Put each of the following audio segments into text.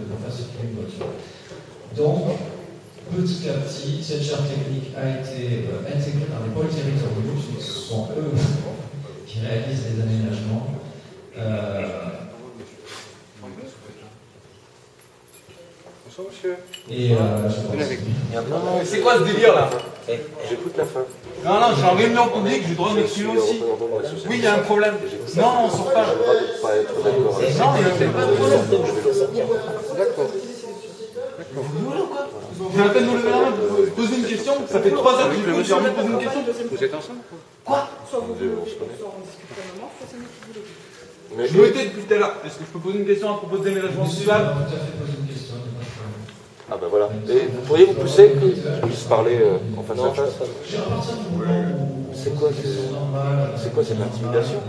pour faire circuler une voiture. Donc, petit à petit, cette charte technique a été intégrée dans les pôles territoriaux, ce sont eux qui réalisent les aménagements. Et c'est quoi ce délire là? J'écoute la fin. Non, je suis en réunion publique, j'ai le droit de m'exprimer aussi. Oui, il y a un problème. Non, on sort pas. Pas être d'accord. Non, il n'y a pas de problème. D'accord. Vous voulez ou quoi? J'ai à peine de lever la main pour poser une question. Ça fait 3 heures que j'ai envie de poser une question. Vous êtes ensemble? Quoi? Soit vous soit on discute un moment, soit c'est moi qui vous le dis. Mais Je l'étais depuis tout à l'heure. Est-ce que je peux poser une question à propos de déménagement social? tout à fait poser une question. ah ben voilà. Et vous pourriez vous pousser que je puisse parler en face à face? C'est quoi cette intimidation?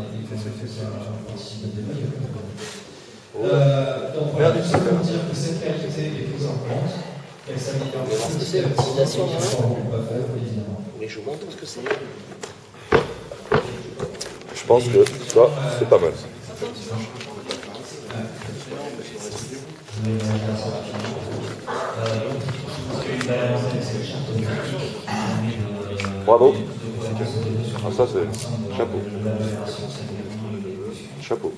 Donc voilà, tout ça pour dire que cette réalité est prise en compte, qu'elle s'améliore petit à c'est l'utilisation, évidemment. Mais je vous montre ce que c'est. Je pense que ça, c'est pas mal. Bravo. Ah, ça, c'est chapeau. Chapeau.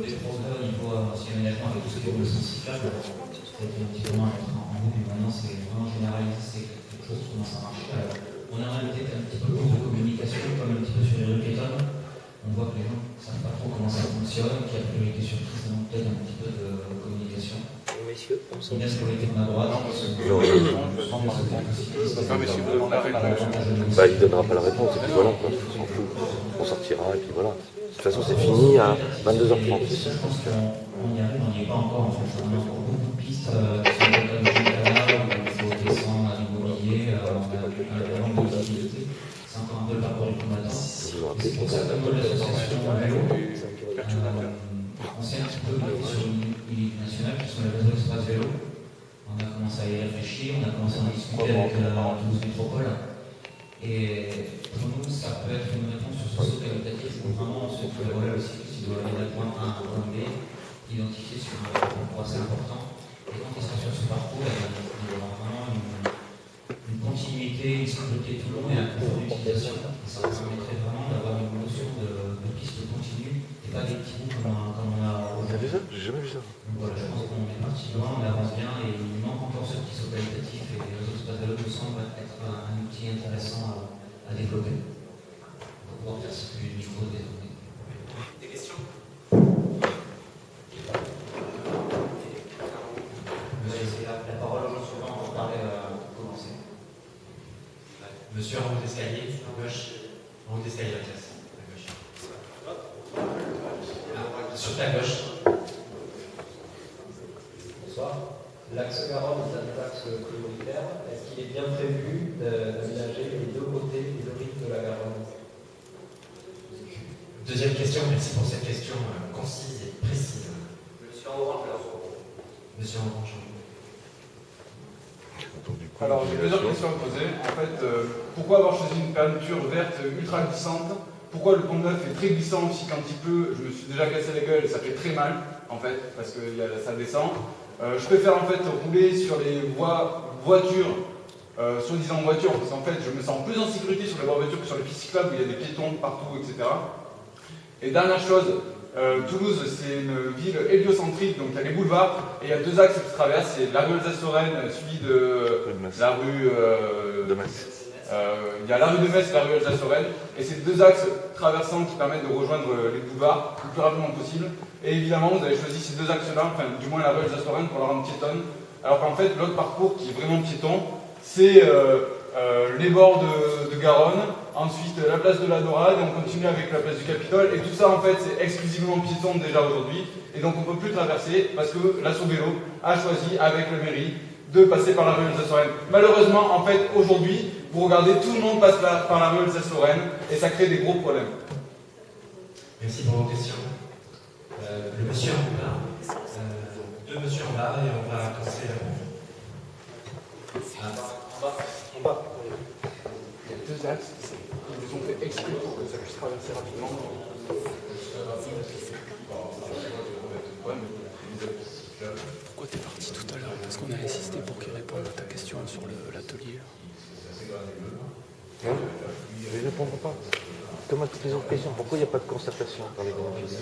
Des progrès au niveau aménagement avec tout ce qui est sensible, c'était un petit peu moins en bout, mais maintenant c'est vraiment généralisé, c'est quelque chose qui commence à marcher. On a rajouté un petit peu plus de communication, comme un petit peu sur les rues piétonnes. On voit que les gens ne savent pas trop comment ça fonctionne, qu'il y a priorité sur tout, ça manque peut-être un petit peu de communication. Messieurs, on s'en Inès, priorité de ma droite. Bah, il donnera pas la réponse, et puis voilà, quoi. On s'en fout. On sortira, et puis voilà. De toute façon, c'est fini à 22h30. Je pense qu'on y arrive, on n'y est pas encore. En fait. On a encore beaucoup de pistes sur le cas de Canada, où il faut descendre à l'immobilier, on a la langue de visibilité. C'est encore un peu le parcours du combattant. C'est pour ça que l'association vélo, on s'est un petit peu bloqué sur une ligne nationale qui sont les réseaux espace vélo. On a commencé à y réfléchir, on a commencé à en discuter avec Toulouse Métropole. Et pour nous, ça peut être une réponse sur ce saut qualitatif où vraiment on se fait le relais aussi, s'il doit aller d'un point A à un point B, identifié sur un point assez important. Et quand il sera sur ce parcours, il y aura vraiment une continuité, une simplicité tout le long et un confort d'utilisation. Ça permettrait vraiment d'avoir une notion de piste continue et pas des petits bouts comme on a Vous avez aujourd'hui. vu ça? J'ai jamais vu ça. Donc voilà, je pense qu'on est parti loin, on avance bien et il manque encore ce petit saut qualitatif et les réseaux espaces vélo me semblent être un outil intéressant à développer pour pouvoir faire circuler le niveau des données. Des questions? Vous allez laisser la parole aux gens suivants pour parler, pour commencer. Monsieur en haut d'escalier, à gauche. En haut d'escalier, la classe. À gauche. Sur ta gauche. Bonsoir. L'axe Garonne est un axe prioritaire. Est-ce qu'il est bien prévu d'aménager les deux côtés, les deux rives de la Garonne? Deuxième question, merci pour cette question concise et précise. Monsieur en orange, là. Monsieur en orange. Alors, j'ai plusieurs questions à poser. En fait, pourquoi avoir choisi une peinture verte ultra glissante? Pourquoi le Pont Neuf est très glissant aussi quand il pleut? Je me suis déjà cassé la gueule et ça fait très mal, en fait, parce que ça descend. Je préfère en fait rouler sur les voitures, soi-disant voitures, parce qu'en fait, je me sens plus en sécurité sur les voies voitures que sur les pistes cyclables où il y a des piétons partout, etc. Et dernière chose, Toulouse, c'est une ville héliocentrique, donc il y a les boulevards, et il y a deux axes qui traversent, c'est la rue Alsace-Lorraine, suivi de la rue de Metz. il y a la rue de Metz et la rue Alsace-Lorraine, et c'est deux axes traversants qui permettent de rejoindre les boulevards le plus rapidement possible. Et évidemment, vous avez choisi ces deux axes-là, enfin du moins la rue Alsace-Lorraine pour la rendre piétonne, alors qu'en fait, l'autre parcours qui est vraiment piéton, c'est les bords de Garonne, ensuite la place de la Dorade, et on continue avec la place du Capitole, et tout ça en fait c'est exclusivement piéton déjà aujourd'hui, et donc on ne peut plus traverser parce que l'Asso Vélo a choisi avec la mairie de passer par la rue Alsace-Lorraine. Malheureusement, en fait, aujourd'hui, vous regardez, tout le monde passe par la rue Alsace-Lorraine, et ça crée des gros problèmes. Merci pour vos questions. Le monsieur en bas, deux monsieur en bas, et on va commencer En bas. Il y a deux axes qui vous ont fait exprès pour que ça puisse traverser rapidement. Pourquoi t'es parti tout à l'heure? Parce qu'on a insisté pour qu'il réponde à ta question sur l'atelier. Non, je ne répondrai pas. Comme à toutes les autres questions, pourquoi il n'y a pas de concertation par les grands fils?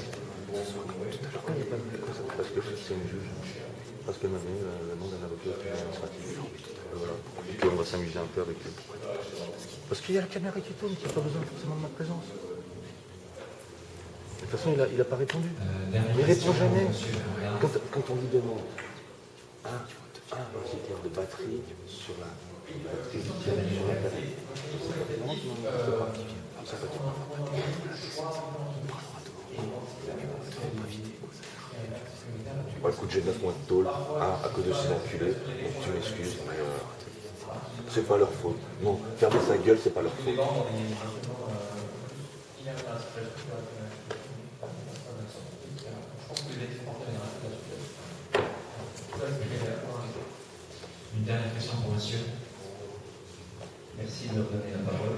Pourquoi il n'y a pas de concertation? Parce que c'est une juge. Parce qu'elle m'a donné le nom d'un avocat administratif. Voilà. Et puis on va s'amuser un peu avec eux. Parce qu'il y a la caméra qui tourne, qui n'a pas besoin forcément de ma présence. De toute façon, il n'a pas répondu. Il ne répond jamais. Quand on lui demande un critère de batterie sur la batterie qui tient sur la batterie, Bah, écoute, j'ai 9 mois de tôle à cause de ces enculés, donc tu m'excuses, mais c'est pas leur faute. Non, fermer sa gueule, c'est pas leur faute. Une dernière question pour monsieur. Merci de me donner la parole.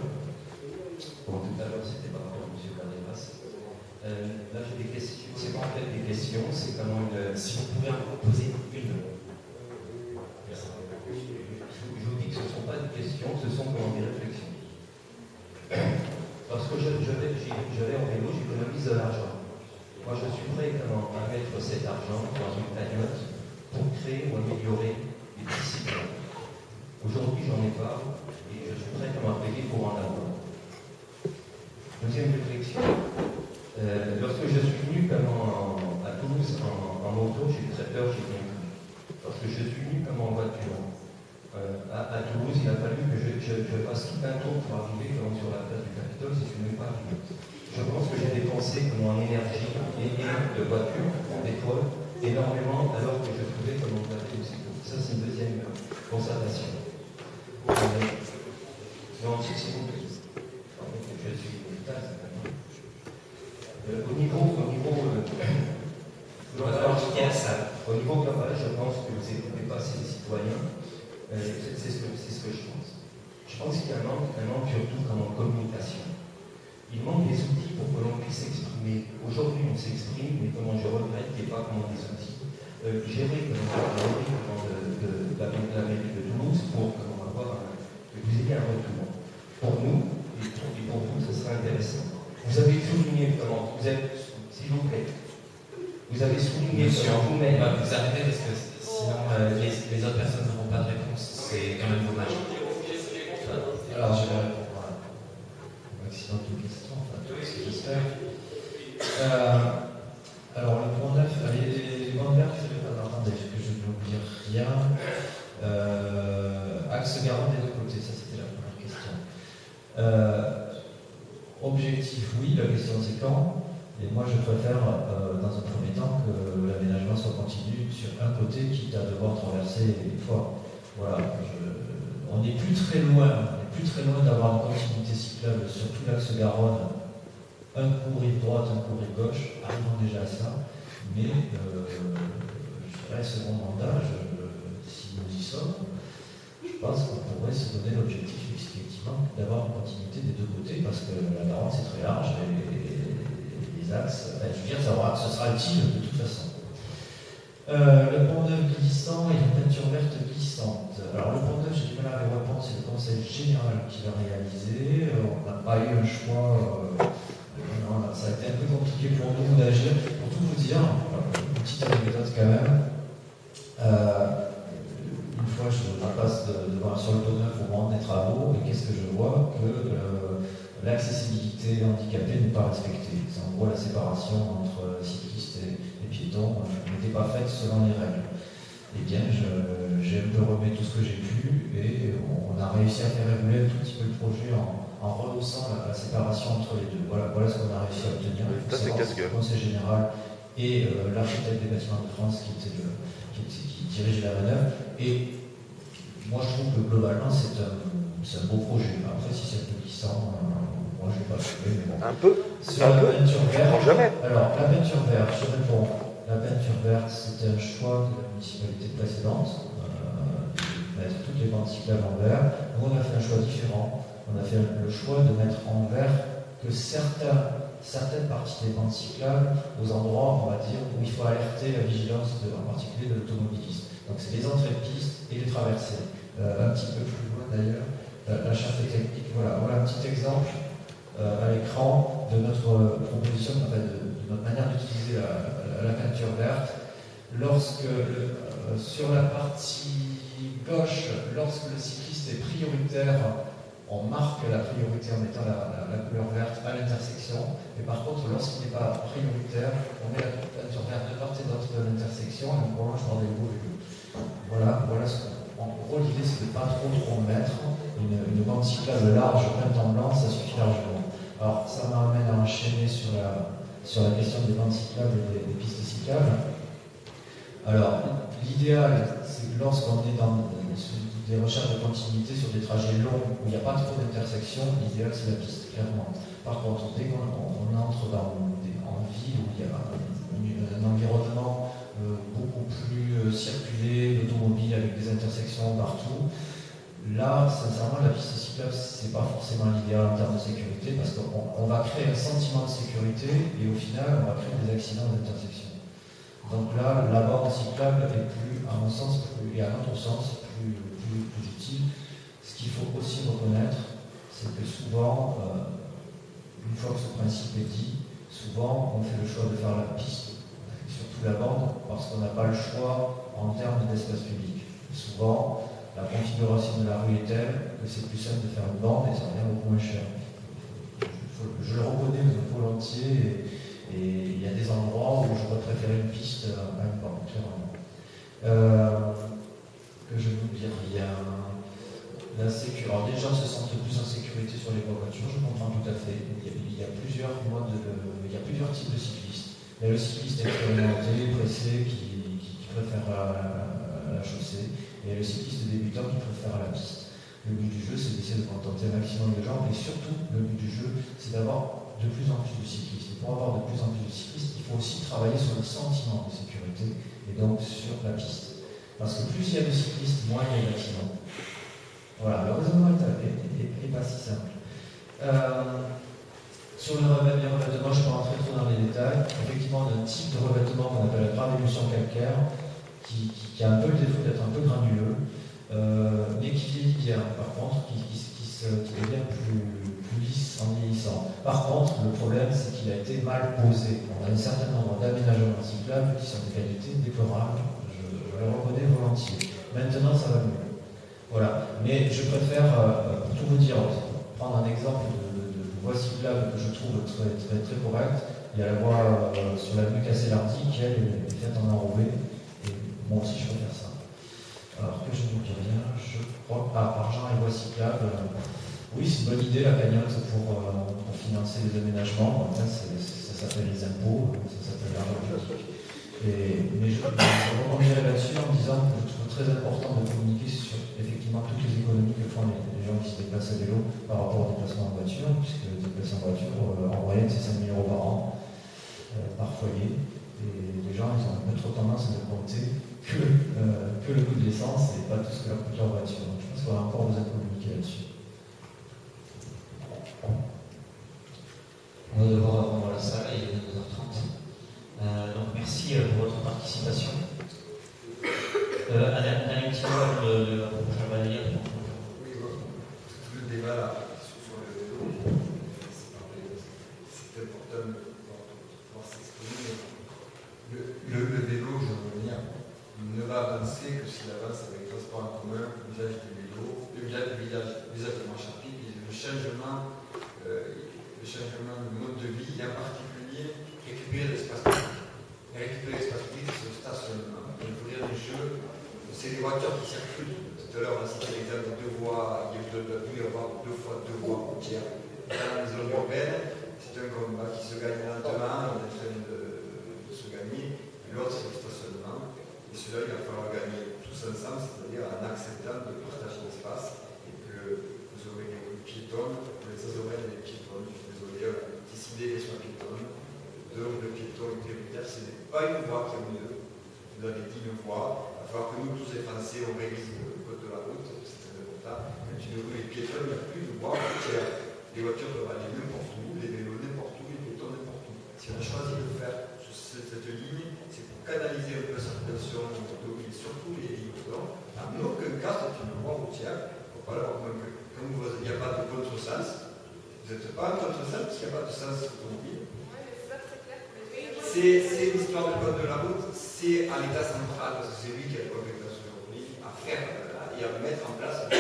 Bon, tout à l'heure, c'était par rapport à M. Cardenas. Là, j'ai des questions. C'est pas en fait des questions, c'est comment si vous pouvez en poser une. Je vous dis que ce ne sont pas des questions, ce sont comment des réflexions. Parce que je vais en vélo, j'économise de l'argent. Moi, je suis prêt à mettre cet argent dans une cagnotte pour créer ou améliorer des disciplines. Aujourd'hui, j'en ai pas et je suis prêt à payer pour en avoir. Deuxième réflexion. Lorsque je suis venu à Toulouse en moto, j'ai eu très peur, j'ai bien cru. Parce que je suis venu comme en voiture. À Toulouse, il a fallu que je fasse tout un tour pour arriver sur la place du Capitole si je ne suis pas arrivé. Je pense que j'ai dépensé en énergie et de voiture, en pétrole, énormément alors que je trouvais comment taper aussi. Ça, c'est une deuxième constatation. Non, si vous plaît. Je suis au niveau global, je pense que vous n'écoutez pas assez les citoyens. C'est ce que je pense. Je pense qu'il y a un manque surtout en communication. Il manque des outils pour que l'on puisse s'exprimer. Aujourd'hui, on s'exprime, mais comment je regrette qu'il n'y ait pas des outils. Gérer la mairie de Toulouse pour que vous ayez un retour. Pour nous, et pour vous, ce serait intéressant. Vous avez souligné comment vous êtes, s'il vous plaît, vous avez souligné comment vous-même. Vous arrêtez parce que sinon les autres personnes n'auront pas de réponse. C'est quand même dommage. Alors, je vais répondre à un maximum de questions, j'espère. Alors, le point 9, les points verts, attendez, que je ne vous dire rien. Axe Garonne des deux côtés, ça c'était la première question. Objectif, oui, la question c'est quand. Et moi je préfère, dans un premier temps, que l'aménagement soit continu sur un côté, quitte à devoir traverser une fois. Voilà, on n'est plus très loin d'avoir une continuité cyclable sur tout l'axe Garonne. Un coup rive droite, un coup rive gauche, arrivons déjà à ça. Mais je dirais, second mandat, si nous y sommes, je pense qu'on pourrait se donner l'objectif effectivement d'avoir une continuité des deux côtés, parce que la Garonne c'est très large et les axes, je veux dire, ce sera utile de toute façon. Le pont neuf glissant et la peinture verte glissante. Alors le pont neuf, j'ai du mal à répondre, c'est le conseil général qui l'a réalisé. On n'a pas eu un choix. Ça a été un peu compliqué pour nous d'agir. Pour tout vous dire, une petite anecdote quand même. Une fois, je passe sur le pont neuf au moment des travaux, et qu'est-ce que je vois? Que l'accessibilité handicapée n'est pas respectée. C'est en gros la séparation entre cyclistes et piétons n'était pas faite selon les règles. Eh bien, j'ai un peu remis tout ce que j'ai pu, et on a réussi à faire évoluer un tout petit peu le projet en rehaussant la séparation entre les deux. Voilà ce qu'on a réussi à obtenir. Ça, c'est casse-gueule. Le conseil général et l'architecte des bâtiments de France qui dirigeait la manœuvre. Et moi, je trouve que globalement, c'est un beau projet. Après, si c'est un peu glissant, moi, je ne vais pas le trouver. Mais bon. Un peu. Sur la peinture verte. Jamais. Alors, la peinture verte, je réponds. La peinture verte, c'était un choix de la municipalité précédente, de mettre toutes les bandes cyclables en vert. Nous, on a fait un choix différent. On a fait le choix de mettre en vert que certaines parties des bandes cyclables, aux endroits, on va dire, où il faut alerter la vigilance, en particulier de l'automobiliste. Donc c'est les entrées de piste et les traversées. Un petit peu plus loin d'ailleurs, la charte technique. Voilà un petit exemple à l'écran de notre proposition, de notre manière d'utiliser la peinture verte. Lorsque, sur la partie gauche, lorsque le cycliste est prioritaire, on marque la priorité en mettant la couleur verte à l'intersection. Et par contre, lorsqu'il n'est pas prioritaire, on met la peinture verte de part et d'autre de l'intersection et on prolonge par des beaux vélos. Voilà en gros, l'idée c'est de ne pas trop mettre. Une bande cyclable large peinte en blanc, ça suffit largement. Alors, ça m'amène à enchaîner sur la question des bandes cyclables et des pistes cyclables. Alors, l'idéal, c'est que lorsqu'on est dans des recherches de continuité sur des trajets longs où il n'y a pas trop d'intersection, l'idéal c'est la piste, clairement. Par contre, dès qu'on entre en ville où il y a un environnement beaucoup plus circulé, d'automobiles avec des intersections partout, là, sincèrement, la piste cyclable, c'est pas forcément l'idéal en termes de sécurité parce qu'on va créer un sentiment de sécurité et au final, on va créer des accidents d'intersection. Donc là, la bande cyclable est plus, à mon sens, et à notre sens, plus utile. Ce qu'il faut aussi reconnaître, c'est que souvent, une fois que ce principe est dit, souvent on fait le choix de faire la piste, surtout la bande, parce qu'on n'a pas le choix en termes d'espace public. Souvent, la configuration de la rue est telle que c'est plus simple de faire une bande et ça revient beaucoup moins cher. Je le reconnais volontiers et il y a des endroits où j'aurais préféré une piste à une bande, clairement. Que je vous dire, il y a la sécurité. Alors des gens se sentent plus en sécurité sur les voitures, je comprends tout à fait. Il y a plusieurs types de cyclistes. Il y a le cycliste expérimenté, pressé, qui préfère la chaussée, et il y a le cycliste débutant qui préfère la piste. Le but du jeu, c'est d'essayer de contenter un maximum de gens, et surtout, le but du jeu, c'est d'avoir de plus en plus de cyclistes. Et pour avoir de plus en plus de cyclistes, il faut aussi travailler sur le sentiment de sécurité, et donc sur la piste. Parce que plus il y a de cyclistes, moins il y a d'accidents. Voilà, le raisonnement n'est pas si simple. Sur le revêtement, je ne vais pas rentrer trop dans les détails. Effectivement, on a un type de revêtement qu'on appelle la gravélution calcaire, qui a un peu le défaut d'être un peu granuleux, mais qui vieillit bien, par contre, qui devient plus lisse en vieillissant. Par contre, le problème, c'est qu'il a été mal posé. On a un certain nombre d'aménagements cyclables qui sont de qualité déplorable. Je le reconnais volontiers. Maintenant, ça va mieux. Voilà. Mais je préfère, pour tout vous dire, prendre un exemple de voie cyclable que je trouve très, très, très correcte. Il y a la voie sur l'avenue Castellardi qui, elle, est faite en enrobé. Et moi aussi, je préfère ça. Alors que je ne vous dis rien, je crois que argent et voie cyclable, oui, c'est une bonne idée la cagnotte pour financer les aménagements. Enfin, ça s'appelle les impôts, ça s'appelle l'argent. Mais je rebondirai là-dessus en disant que je trouve très important de communiquer sur effectivement toutes les économies que font les gens qui se déplacent à vélo par rapport au déplacement en voiture, puisque le déplacement en voiture, en moyenne, c'est 5 000 € par an, par foyer. Et les gens, ils ont un peu trop tendance à ne compter que le coût de l'essence et pas tout ce que leur coûte leur voiture. Donc je pense qu'on a encore besoin de communiquer là-dessus. On va devoir rendre la salle, il est 2h30. Donc merci pour votre participation. Un petit mot avant de Jean Valéry. Oui, le débat là, sur le vélo, c'est important de pouvoir s'exprimer. Le vélo, je veux dire, ne va avancer que s'il avance avec le transport en commun, l'usage du vélo, l'usage de marche à pied, le changement de mode de vie, et en particulier récupérer l'espace public. Récupérer l'espace public, c'est le stationnement. Il faut dire les jeux, c'est les voitures qui circulent. Tout à l'heure, on a cité l'exemple de 2 voies, il doit y avoir 2 fois 2 voies routières. Dans les zones urbaines, c'est un combat qui se gagne lentement, on est en train de se gagner. Et l'autre, c'est le stationnement. Et celui-là, il va falloir gagner tous ensemble, c'est-à-dire en acceptant de partager l'espace et que vous aurez des rues piétonnes, les aurez des piétonnes. Décider les soins piétonnes, donc le piéton est prioritaire, ce n'est pas une voie qui est mieux. Vous avez dit une voie, il va falloir que nous, tous les Français, on révise le code de la route, c'est très important. Quand une rue est piétonne, il n'y a plus de voie routière. Les voitures peuvent aller n'importe où, les vélos n'importe où, les piétons n'importe où. Si on a choisi de faire cette ligne, c'est pour canaliser un peu la circulation automobile, surtout les véhicules. En aucun cas, c'est une voie routière. Voilà, comme il n'y a pas de contresens, vous n'êtes pas en contresens parce qu'il n'y a pas de sens automobile. C'est l'histoire du code de la route, c'est à l'État central, parce que c'est lui qui a le compétence aujourd'hui, à faire et à mettre en place le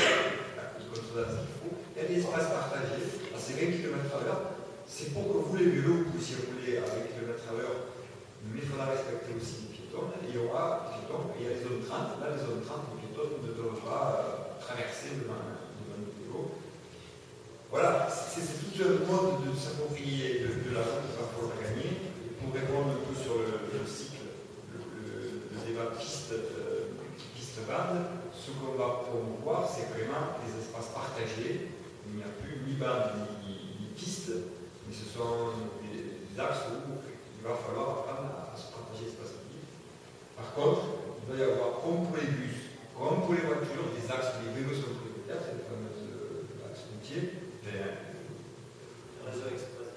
contresens qu'il faut. Il y a des espaces partagés, c'est 20 km/h. C'est pour que vous, les vélos, vous puissiez rouler à 20 km/h, mais il faudra respecter aussi les piétons. Il y aura des piétons, et il y a les zones 30. Là, les zones 30, les piétons ne doivent pas traverser devant le vélo. Voilà, c'est tout un mode de s'approprier de la route qu'il va falloir gagner. Pour répondre un peu sur le cycle, le débat piste-bande, ce qu'on va promouvoir, c'est vraiment des espaces partagés. Il n'y a plus ni bande ni piste, mais ce sont des axes où il va falloir apprendre à se partager l'espace public. Par contre, il va y avoir, comme pour les bus, comme pour les voitures, des axes où les vélos sont prioritaires, c'est le fameux axe routier,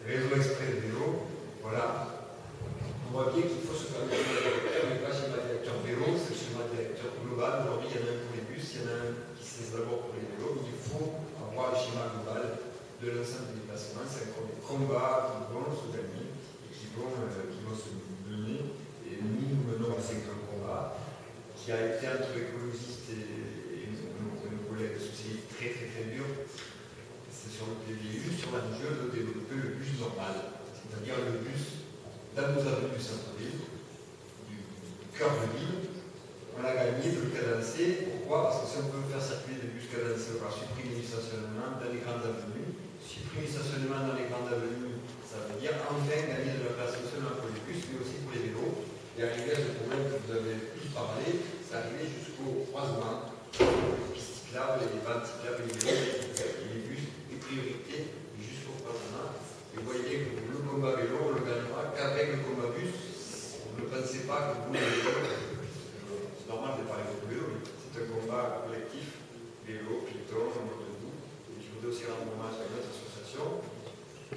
réseau express vélo, voilà. On voit bien qu'il faut se faire un schéma directeur, mais pas schéma directeur vélo, c'est le schéma directeur global. Aujourd'hui, il y en a un pour les bus, il y en a un qui se laisse d'abord pour les vélos, mais il faut avoir le schéma global de l'ensemble des déplacements. C'est encore des combats qui vont se gagner et qui vont se mener. Et nous menons ces grands combats qui a été entre écologistes et nos collègues socialistes très dur. C'est sur le PVU, sur l'enjeu de développer le bus normal, c'est-à-dire le bus dans nos avenues du centre-ville, du cœur de ville. On a gagné de le cadencer. Pourquoi? Parce que si on peut faire circuler des bus cadencés, on va supprimer le stationnement dans les grandes avenues. Supprimer le stationnement dans les grandes avenues, ça veut dire enfin gagner de la place non seulement pour les bus, mais aussi pour les vélos. Et arriver à ce problème que vous avez tous parlé, c'est arriver jusqu'au croisement, les pistes cyclables, les bandes cyclables, les vélos, et les bus, les priorités, jusqu'au croisement. Et vous voyez que le combat vélo, on le gagnera qu'avec le combat bus. Ne pensez pas que vous, les vélos, c'est normal de parler de vélo, mais c'est un combat collectif, vélo, piéton, mode debout. Et je voudrais aussi rendre hommage à notre association,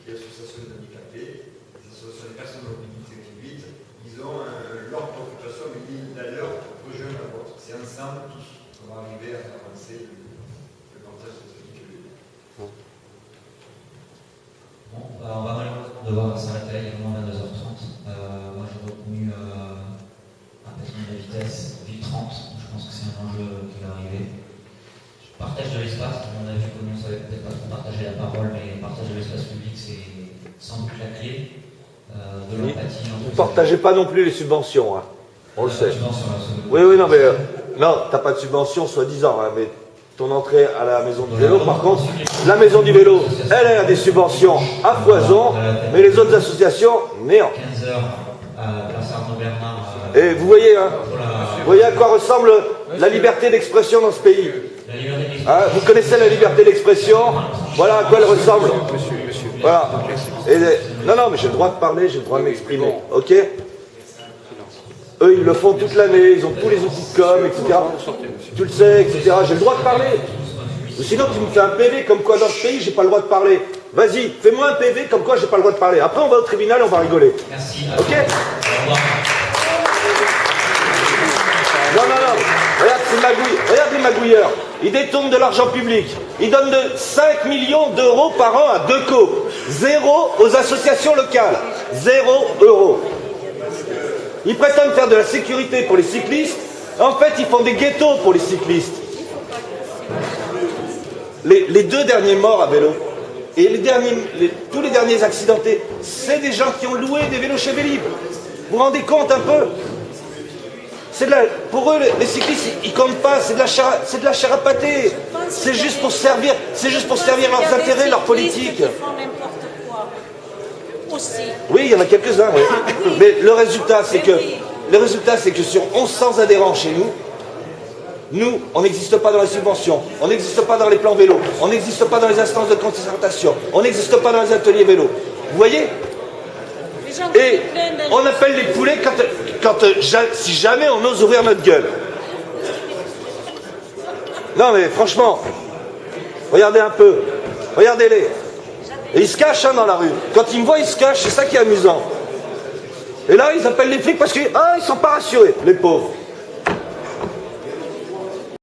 qui est l'association des handicapés, l'association des personnes de mobilité réduite. Ils ont leur préoccupation, mais d'ailleurs, rejoint la vôtre. C'est ensemble, tous, qu'on va arriver à faire avancer le partage de ce véhicule. Bon, on va malheureusement devoir s'arrêter, il est moins 22h30. Moi j'ai retenu un patron de la vitesse, ville 30, je pense que c'est un enjeu qui va arriver. Je partage de l'espace, on a vu que nous ne savait peut-être pas trop partager la parole, mais le partage de l'espace public c'est sans doute la clé de l'empathie. Vous ne partagez pas non plus les subventions, hein. On le sait. Oui, non, mais non, t'as pas de subvention soi-disant, hein, mais ton entrée à la maison du vélo, par contre, la maison du vélo, elle a des subventions à foison, mais les autres associations, néant. 15h à place Arnaud Bernard. Et vous voyez, hein, vous voyez à quoi ressemble la liberté d'expression dans ce pays. Hein, vous connaissez la liberté d'expression, voilà à quoi elle ressemble. Voilà. Et non, mais j'ai le droit de parler, j'ai le droit de m'exprimer, ok? Eux, ils le font toute l'année, ils ont tous les outils de com, etc. Tu le sais, etc. J'ai le droit de parler. Ou sinon, tu me fais un PV comme quoi dans ce pays, j'ai pas le droit de parler. Vas-y, fais-moi un PV comme quoi j'ai pas le droit de parler. Après, on va au tribunal et on va rigoler. Merci. Ok? Non. Regarde ces magouilles. Regarde les magouilleurs. Ils détournent de l'argent public. Ils donnent de 5 millions d'euros par an à Deco. 0 aux associations locales. 0 euros. Ils prétendent faire de la sécurité pour les cyclistes. En fait, ils font des ghettos pour les cyclistes. Les 2 derniers morts à vélo et tous les derniers accidentés, c'est des gens qui ont loué des vélos chez Vélib. Vous vous rendez compte un peu? Pour eux, les cyclistes, ils comptent pas. C'est de la chair à pâté. C'est juste pour servir leurs intérêts, leurs politiques. Aussi. Oui, il y en a quelques-uns, oui. Mais le résultat, c'est que sur 1100 adhérents chez nous, on n'existe pas dans les subventions, on n'existe pas dans les plans vélo, on n'existe pas dans les instances de concertation, on n'existe pas dans les ateliers vélo. Vous voyez? Et on appelle les poulets si jamais on ose ouvrir notre gueule. Non mais franchement, regardez un peu, regardez-les. Et ils se cachent hein, dans la rue. Quand ils me voient, ils se cachent, c'est ça qui est amusant. Et là, ils appellent les flics parce qu'ils ne sont pas rassurés, les pauvres.